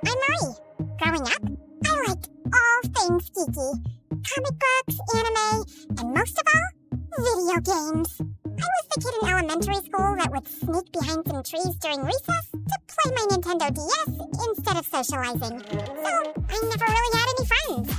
I'm Marie. Growing up, I liked all things geeky. Comic books, anime, and most of all, video games. I was the kid in elementary school that would sneak behind some trees during recess to play my Nintendo DS instead of socializing. So, I never really had any friends.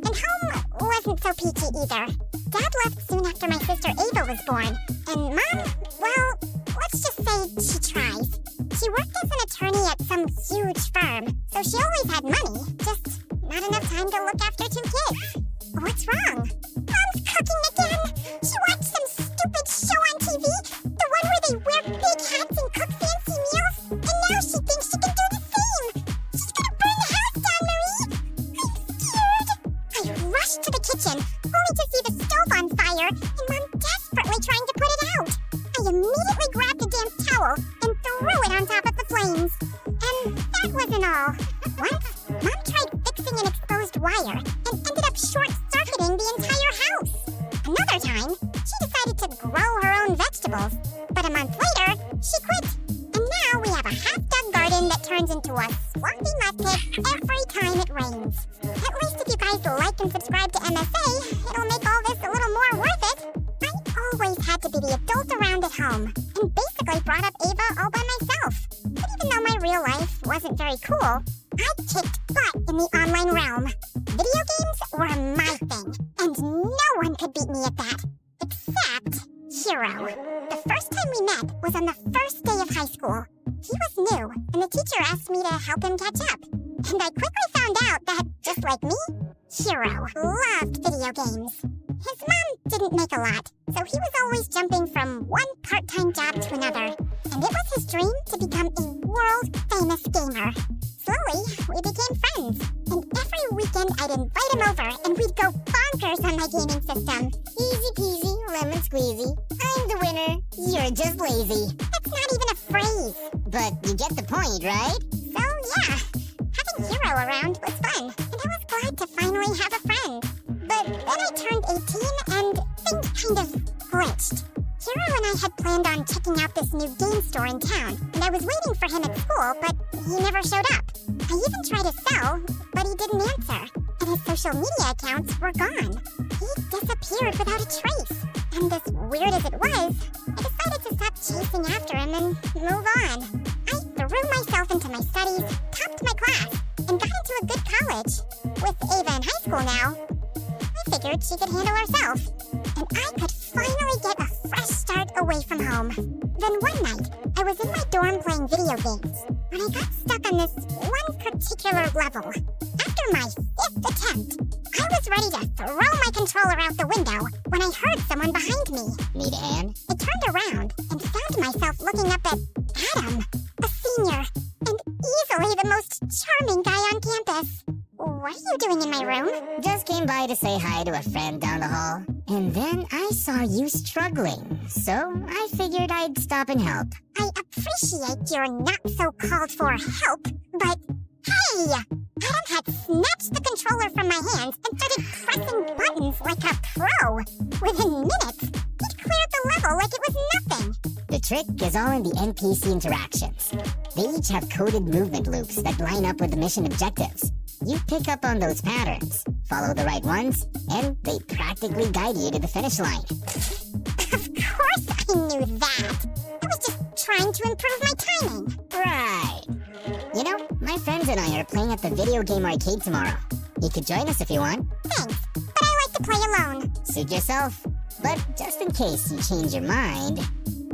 And home wasn't so peachy either. Dad left soon after my sister Ava was born. And Mom, well, let's just say she tries. She worked as an attorney at some huge firm, so she always had money, just not enough time to look after 2 kids. What's wrong? Mom's cooking again! She watched some stupid show on TV, the one where they wear big hats and cook fancy meals, and now she thinks she can do the same! She's gonna burn the house down, Marie! I'm scared! I rushed to the kitchen, only to see the stove on fire, and Mom desperately trying to put it out. I immediately grabbed a damp towel and threw it on top of the flames. And that wasn't all. Once, Mom tried fixing an exposed wire and ended up short-circuiting the entire house. Another time, she decided to grow her own vegetables. But a month later, she quit. And now we have a half-dug garden that turns into a swampy mud pit every time it rains. At least if you guys like and subscribe to MSA, it'll make all this a little more worth it. I always had to be the adult around at home, and basically brought up Ava all by myself. But even though my real life wasn't very cool, I kicked butt in the online realm. Video games were my thing, and no one could beat me at that. Except Hero. The first time we met was on the first day of high school. He was new, and the teacher asked me to help him catch up. And I quickly found out that, just like me, Hero loved video games. His mom didn't make a lot, so he was always jumping from one part-time job to another. And it was his dream to become a world-famous gamer. Slowly, we became friends, and every weekend I'd invite him over and we'd go bonkers on my gaming system. Easy peasy, lemon squeezy. I'm the winner, you're just lazy. That's not even a phrase. But you get the point, right? So yeah, having Hero around was fun, and I was glad to finally have a friend. But then I turned 18 and things kind of glitched. Hero and I had planned on checking out this new game store in town, and I was waiting for him at school, but he never showed up. I even tried his cell, but he didn't answer, and his social media accounts were gone. He disappeared without a trace, and as weird as it was, I decided to stop chasing after him and move on. I threw myself into my studies, topped my class, and got into a good college. With Ava in high school now, I figured she could handle herself, and I could finally get a fresh start away from home. Then one night, I was in my dorm playing video games when I got stuck on this one particular level. After my 5th attempt, I was ready to throw my controller out the window when I heard someone behind me. Need a hand? I turned around and found myself looking up at Adam, a senior, and easily the most charming guy on campus. What are you doing in my room? Just came by to say hi to a friend down the hall. And then I saw you struggling, so I figured I'd stop and help. I appreciate your not-so-called-for help, but hey! Adam had snatched the controller from my hands and started pressing buttons like a pro. Within minutes, he'd cleared the level like it was nothing. The trick is all in the NPC interactions. They each have coded movement loops that line up with the mission objectives. You pick up on those patterns, follow the right ones, and they practically guide you to the finish line. Of course I knew that. I was just trying to improve my timing. Right. You know, my friends and I are playing at the video game arcade tomorrow. You could join us if you want. Thanks, but I like to play alone. Suit yourself. But just in case you change your mind...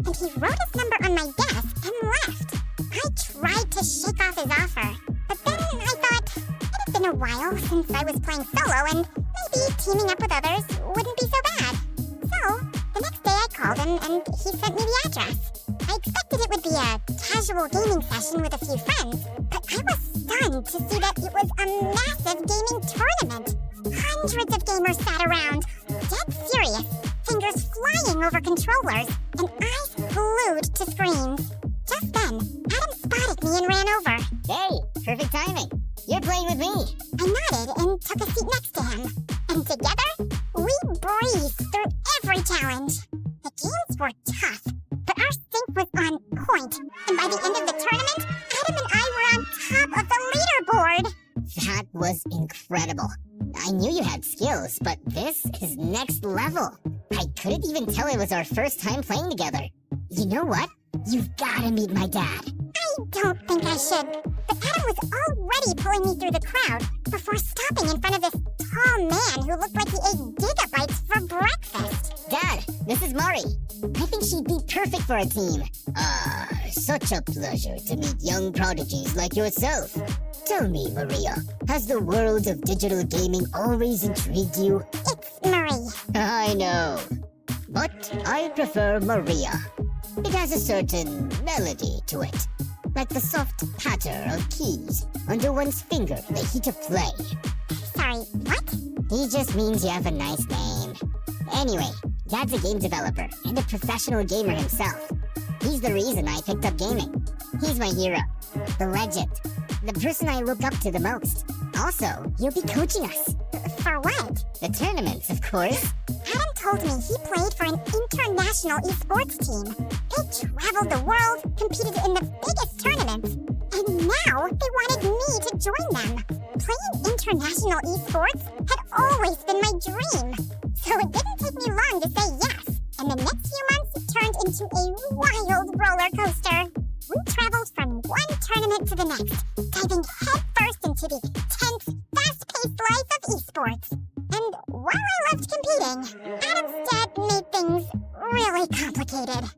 And he wrote his number on my desk and left. I tried to shake off his offer, but then I thought it had been a while since I was playing solo, and maybe teaming up with others wouldn't be so bad. So, the next day I called him, and he sent me the address. I expected it would be a casual gaming session with a few friends, but I was stunned to see that it was a massive gaming tournament. Hundreds of gamers sat around, dead serious, fingers flying over controllers, and eyes glued to screens. Just then, Adam spotted me and ran over. Hey, perfect timing. You're playing with me. I nodded and took a seat next to him. And together, we breezed through every challenge. The games were tough, but our sync was on point. And by the end of the tournament, Adam and I were on was incredible. I knew you had skills, but this is next level. I couldn't even tell it was our first time playing together. You know what? You've gotta meet my dad. I don't think I should. But Adam was already pulling me through the crowd before stopping in front of this tall man who looked like he ate gigabytes for breakfast. Dad, this is Mari. I think she'd be perfect for a team. Such a pleasure to meet young prodigies like yourself. Tell me, Maria, has the world of digital gaming always intrigued you? It's Marie. I know, but I prefer Maria. It has a certain melody to it, like the soft patter of keys under one's finger in the heat of play. Sorry, what? He just means you have a nice name. Anyway, Dad's a game developer and a professional gamer himself. He's the reason I picked up gaming. He's my hero, the legend, the person I look up to the most. Also, you'll be coaching us. For what? The tournaments, of course. Adam told me he played for an international esports team. They traveled the world, competed in the biggest tournaments, and now they wanted me to join them. Playing international esports had always been my dream, so it didn't take me long to say yes. And the next few months turned into a wild roller coaster. We traveled from one tournament to the next, diving headfirst into the tense, fast-paced life of esports. And while I loved competing, Adam's dad made things really complicated.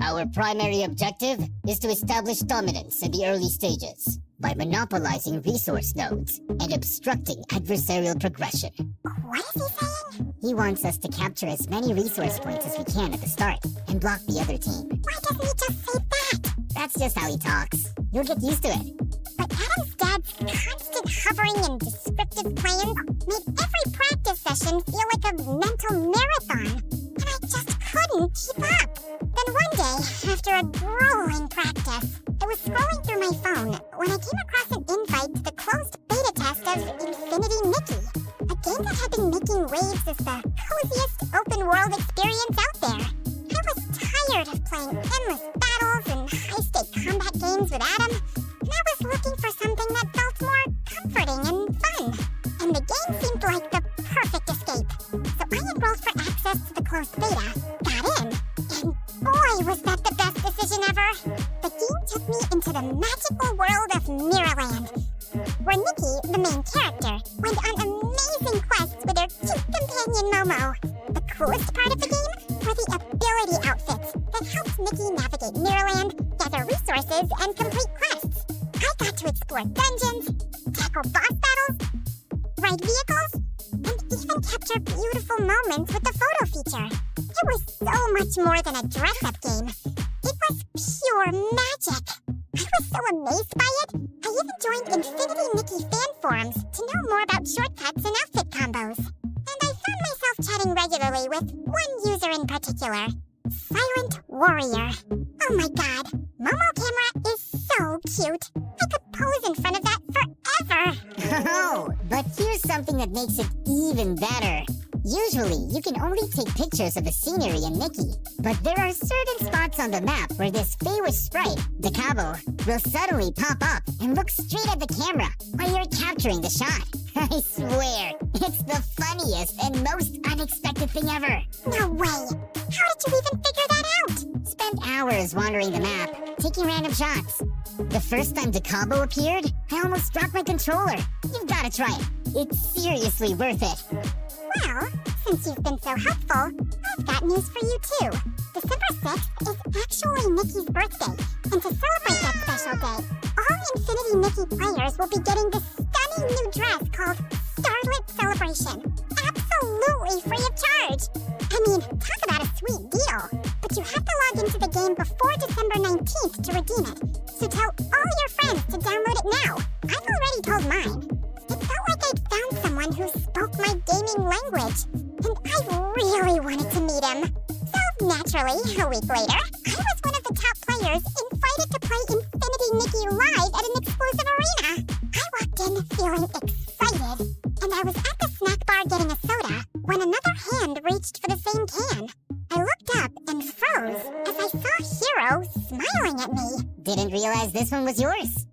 Our primary objective is to establish dominance in the early stages by monopolizing resource nodes and obstructing adversarial progression. What is he saying? He wants us to capture as many resource points as we can at the start and block the other team. Why doesn't he just say that? That's just how he talks. You'll get used to it. But Adam's dad's constant hovering and descriptive plans made every practice session feel like a mental marathon, and I just couldn't keep up. Then one day, after a grueling practice, I was scrolling through my phone when I came across an invite to the closed beta test of Infinity Mickey, a game that had been making waves as the coziest open-world experience out there. I was tired of playing endless battles and high-stake combat games with Adam, and I was looking for something that felt more comforting and fun. And the game seemed like the perfect escape. So I enrolled for access to the closed beta, got in, and boy was that the best decision ever. The game took me into the magical world of Mirrorland, where Nikki, the main character, went on amazing quests with her cute companion Momo. The coolest part of the game were the ability outfits that helped Nikki navigate Mirrorland, gather resources, and complete quests. I got to explore dungeons, tackle boss battles, ride vehicles, and even capture beautiful moments with the photo feature. It was so much more than a dress-up game. It was pure magic. I was so amazed by it, I even joined Infinity Nikki fan forums to know more about shortcuts and outfit combos. And I found myself chatting regularly with one user in particular, Silent Warrior. Oh my god, Momo camera is so cute. I could pose in front of that forever. Oh, but here's something that makes it even better. Usually, you can only take pictures of the scenery and Nikki, but there are certain spots on the map where this famous sprite, the Cabo, will suddenly pop up and look straight at the camera while you're capturing the shot. I swear, it's the funniest and most unexpected thing ever. No way. How did you even figure that out? Spent hours wandering the map, taking random shots. The first time the Cabo appeared, I almost dropped my controller. You've gotta try it. It's seriously worth it. Well, since you've been so helpful, I've got news for you too. December 6th is actually Nikki's birthday, and to celebrate that special day, all Infinity Nikki players will be getting this stunning new dress called Starlit Celebration. Absolutely free of charge. I mean, talk about a sweet deal. But you have to log into the game before December 19th to redeem it. So tell all your friends to download it now. I've already told mine. It felt like I'd found someone who spoke my gaming language, and I really wanted to meet him. So naturally, a week later, I was one of the top players invited to play Infinity Nikki live at an exclusive arena. I walked in feeling excited, and I was at the snack bar getting a soda when another hand reached for the same can. I looked up and froze as I saw Hero smiling at me. Didn't realize this one was yours.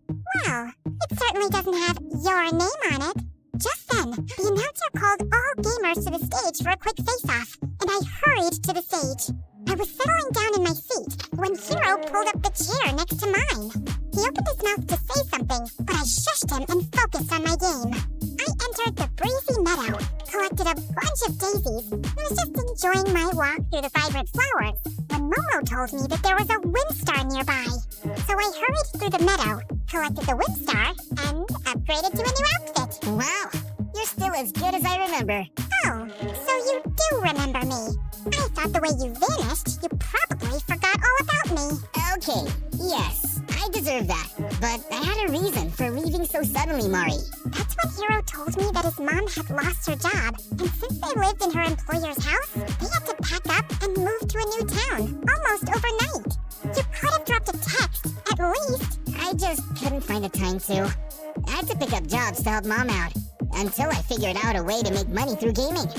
Well, It certainly doesn't have your name on it. Just then, the announcer called all gamers to the stage for a quick face-off, and I hurried to the stage. I was settling down in my seat when Hero pulled up the chair next to mine. He opened his mouth to say something, but I shushed him and focused on my game. I entered the breezy meadow, collected a bunch of daisies, and was just enjoying my walk through the vibrant flowers when Momo told me that there was a Windstar nearby. So I hurried through the meadow, collected the Windstar, and upgraded to a new outfit. Wow, you're still as good as I remember. Oh, so you do remember me. I thought the way you vanished, you probably forgot all about me. Okay, yes, I deserve that. But I had a reason for leaving so suddenly, Mari. That's when Hero told me that his mom had lost her job, and since they lived in her employer's house, they had to pack up and move to a new town, almost overnight. You could have dropped a text, at least. I just couldn't find the time to. I had to pick up jobs to help Mom out, until I figured out a way to make money through gaming.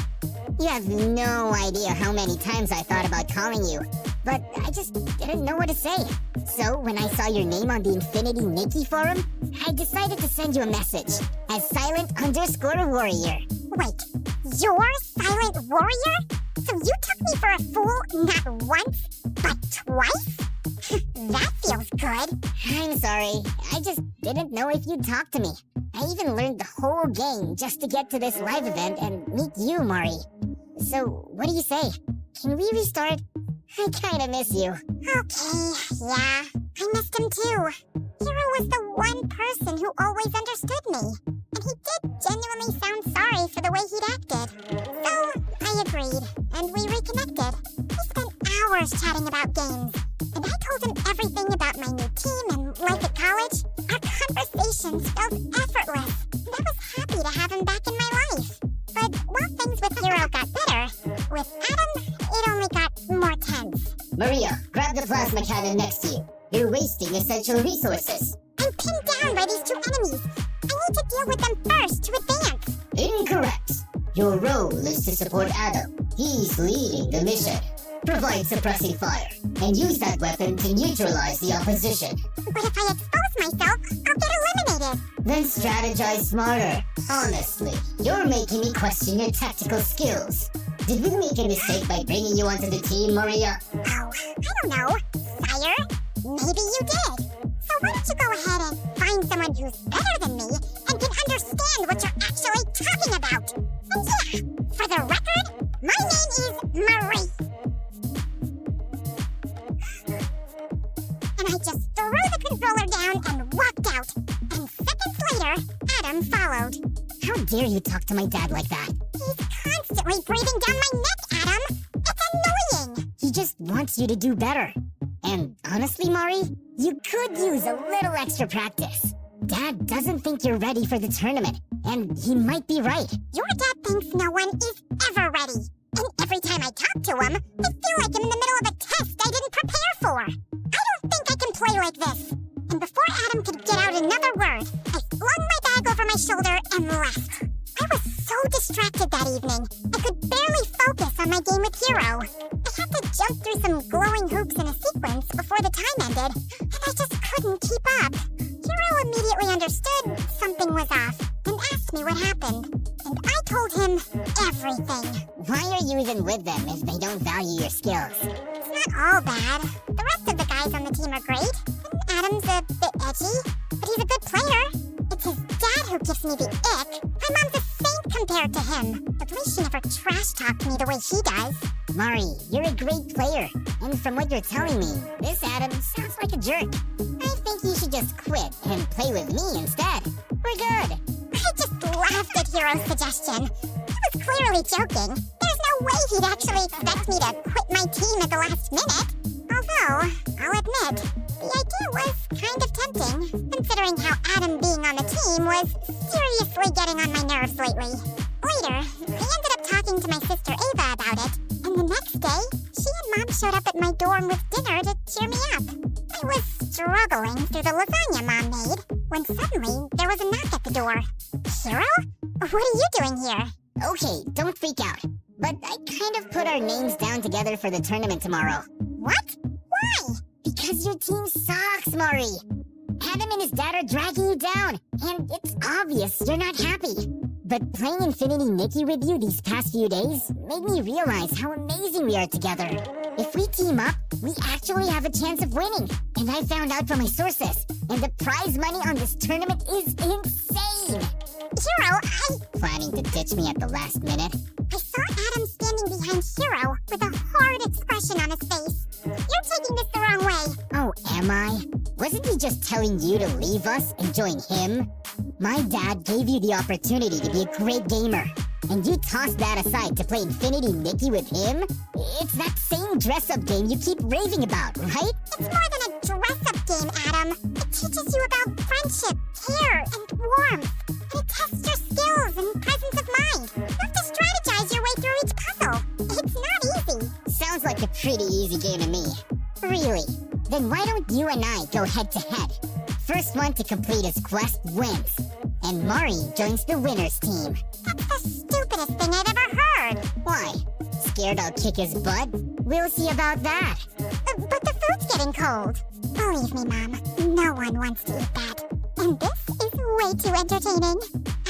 You have no idea how many times I thought about calling you, but I just didn't know what to say. So when I saw your name on the Infinity Nikki forum, I decided to send you a message as Silent_Warrior. Wait, you're Silent Warrior? So you took me for a fool not once, but twice? That feels good. I'm sorry, I just didn't know if you'd talk to me. I even learned the whole game just to get to this live event and meet you, Mari. So, what do you say? Can we restart? I kinda miss you. Okay, yeah, I missed him too. Hero was the one person who always understood me. And he did genuinely sound sorry for the way he'd acted. So, I agreed, and we reconnected. We spent hours chatting about games, and I told him everything about my new team and life at college. Our conversations felt effortless, and I was happy to have him back in my life. But while things with Hero got better, with Adam, it only got more tense. Maria, grab the plasma cannon next to you. You're wasting essential resources. I'm pinned down by these two enemies. I need to deal with them first to advance. Incorrect. Your role is to support Adam. He's leading the mission. Provide suppressing fire, and use that weapon to neutralize the opposition. But if I expose myself, I'll get eliminated. Then strategize smarter. Honestly, you're making me question your tactical skills. Did we make a mistake by bringing you onto the team, Maria? Oh, I don't know. Sire? Maybe you did. So why don't you go ahead and find someone who's better than me and can understand what you're actually talking about? And yeah, for the record, my name is Marie. And I just threw the controller down and walked out. And seconds later, Adam followed. How dare you talk to my dad like that? He's constantly breathing down my neck, Adam. It's annoying. He just wants you to do better. And honestly, Mari, you could use a little extra practice. Dad doesn't think you're ready for the tournament, and he might be right. Your dad thinks no one is ever ready. And every time I talk to him, I feel like I'm in the middle of a test I didn't prepare for. I don't think I can play like this. And before Adam could get out another word, I flung my bag over my shoulder and left. I was so distracted that evening, I could barely focus on my game with Hero. I had to jump through some glowing hoops in a sequence before the time ended, and I just couldn't keep up. Hero immediately understood something was off and asked me what happened. And I told him everything. Why are you even with them if they don't value your skills? It's not all bad. The rest of the guys on the team are great. And Adam's a bit edgy, but he's a good player. It's his dad who gives me the ick. My mom's a saint compared to him. At least she never trash-talked me the way he does. Mari, you're a great player. And from what you're telling me, this Adam sounds like a jerk. I think you should just quit and play with me instead. We're good. I just laughed at Hero's suggestion. He was clearly joking. There's no way he'd actually expect me to quit my team at the last minute. Although, I'll admit, the idea was kind of tempting, considering how Adam being on the team was seriously getting on my nerves lately. Later, I ended up talking to my sister Ava about it, and the next day, she and Mom showed up at my dorm with dinner to cheer me up. I was struggling through the lasagna Mom made, when suddenly there was a knock at the door. Hero? What are you doing here? Okay, don't freak out. But I kind of put our names down together for the tournament tomorrow. What? Why? Because your team sucks, Mari. Adam and his dad are dragging you down, and it's obvious you're not happy. But playing Infinity Nikki with you these past few days made me realize how amazing we are together. If we team up, we actually have a chance of winning. And I found out from my sources, and the prize money on this tournament is insane. Hero, Planning to ditch me at the last minute? I saw Adam standing behind Hero with a hard expression on his face. You're taking this the wrong way. Oh, am I? Wasn't he just telling you to leave us and join him? My dad gave you the opportunity to be a great gamer, and you tossed that aside to play Infinity Nikki with him? It's that same dress-up game you keep raving about, right? It's more than a dress-up game, Adam. It teaches you about friendship, care, and warmth. And it tests your skills and presence of mind. You have to strategize your way through each puzzle. It's not easy. Sounds like a pretty easy game to me. Really? Then why don't you and I go head-to-head? First one to complete his quest wins, and Mari joins the winner's team. That's the stupidest thing I've ever heard. Why? Scared I'll kick his butt? We'll see about that. But the food's getting cold. Believe me, Mom, no one wants to eat that. And this is way too entertaining.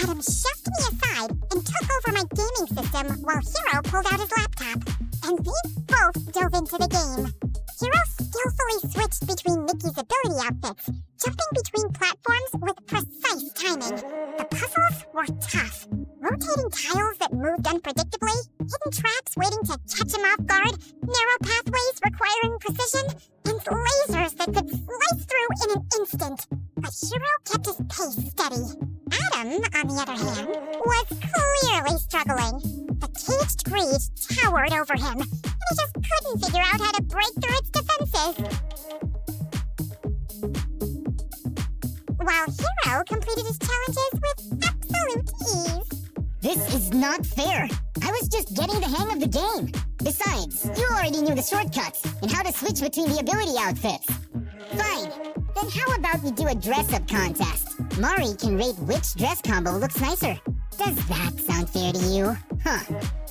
Adam shoved me aside and took over my gaming system while Hero pulled out his laptop. And we both dove into the game. Hero skillfully switched between Nikki's ability outfits, jumping between platforms with precise timing. The puzzles were tough. Rotating tiles that moved unpredictably, hidden traps waiting to catch him off guard, narrow pathways requiring precision, and lasers that could slice through in an instant. But Hero kept his pace steady. Adam, on the other hand, was clearly struggling. The caged greed towered over him, and he just couldn't figure out how to break through its defenses. While Hero completed his challenges with absolute ease. This is not fair. I was just getting the hang of the game. Besides, you already knew the shortcuts and how to switch between the ability outfits. Fine. Then how about we do a dress-up contest? Mari can rate which dress combo looks nicer. Does that sound fair to you? Huh.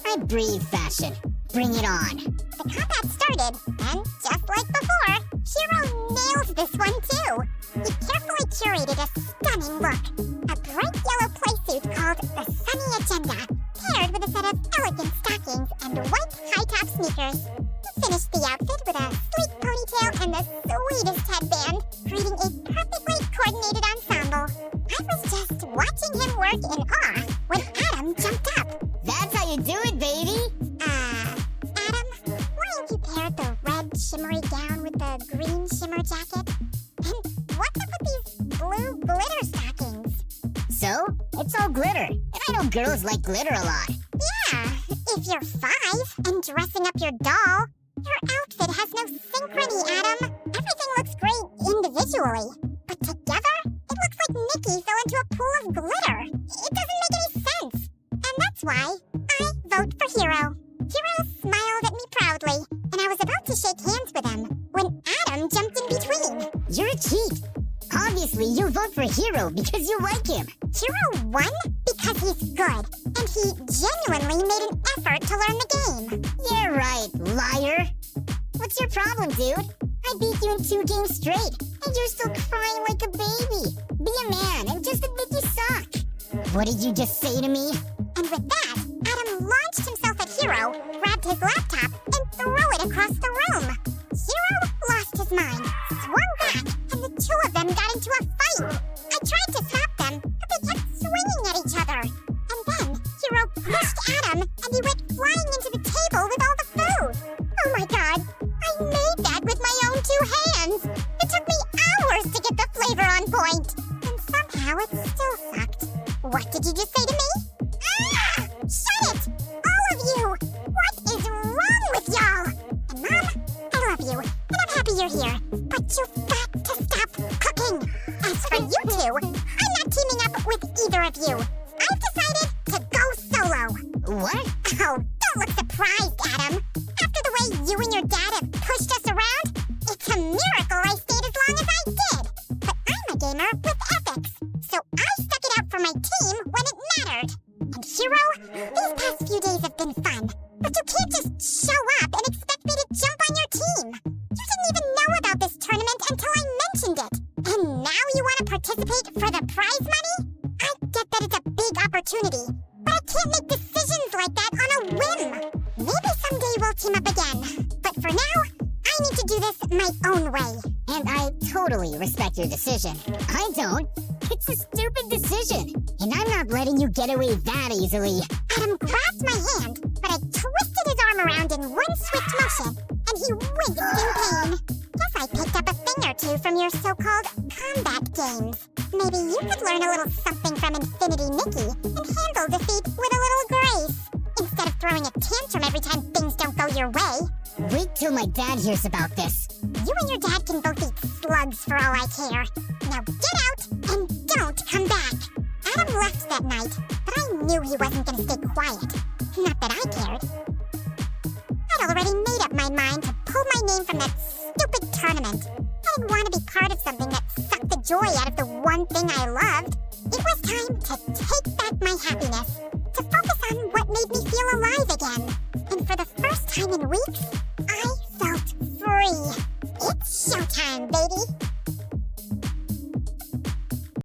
I breathe fashion. Bring it on. The combat started, and just like before, Hero nailed this one too. He carefully curated a stunning look. A bright yellow playsuit called the Sunny Agenda, paired with a set of elegant stockings and white high-top sneakers. He finished the outfit with a sleek ponytail and the sweetest headband, creating a perfectly coordinated ensemble. I was just watching him work in awe when Adam jumped up. That's how you do it, baby! Adam, why have you paired the red shimmery gown with the green shimmer jacket? And what's up with these blue glitter stockings? So, it's all glitter. And I know girls like glitter a lot. Yeah, if you're 5 and dressing up your doll, your outfit has no synchrony, Adam. Everything looks great individually, but together, it looks like Nikki fell into a pool of glitter. It doesn't make any sense. And that's why I vote for Hero. Hero smiled at me proudly, and I was about to shake hands with him when Adam jumped in between. You're a cheat. Obviously, you vote for Hero because you like him. Hero won because he's good, and he genuinely made an effort to learn the game. Yeah, right, liar. What's your problem, dude? I beat you in 2 games straight, and you're still crying like a baby. Be a man and just admit you suck. What did you just say to me? And with that, Adam launched himself at Hero, grabbed his laptop, and threw it across the room. Hero lost his mind, swung back, and the two of them got into a fight. I tried to stop them, but they kept swinging at each other. And then Hero pushed Adam, and he went flying into the table with all the food. Oh my god, I made that with my own 2 hands. It took me hours to get the flavor on point. And somehow it still sucked. What did you just say to me? Ah! Shut it! All of you! What is wrong with y'all? And Mom, I love you, and I'm happy you're here. But you've got to stop cooking. As for you two, I'm not teaming up with either of you. I've decided to go solo. What? Oh, don't look surprised, Adam. After the way you and your dad have pushed us around, it's a miracle I stayed as long as I did. But I'm a gamer with ethics, so I stuck it out for my team when it mattered. And Hero, these past few days have been fun, but you can't just show up and expect me to jump on your team. You didn't even know about this tournament until I mentioned it. And now opportunity. But I can't make decisions like that on a whim. Maybe someday we'll team up again. But for now, I need to do this my own way. And I totally respect your decision. I don't. It's a stupid decision. And I'm not letting you get away that easily. Adam grabbed my hand, but I twisted his arm around in one swift motion, and he winced in pain. Guess I picked up a thing or two from your so-called combat games. Maybe you could learn a little something from Infinity Mickey and handle defeat with a little grace, instead of throwing a tantrum every time things don't go your way. Wait till my dad hears about this. You and your dad can both eat slugs for all I care. Now get out and don't come back. Adam left that night, but I knew he wasn't going to stay quiet. Not that I cared. I'd already made up my mind to pull my name from that stupid tournament. I didn't want to be part of something that sucked the joy out of the one thing I loved. It was time to take back my happiness, to focus on what made me feel alive again. And for the first time in weeks, I felt free. It's showtime, baby!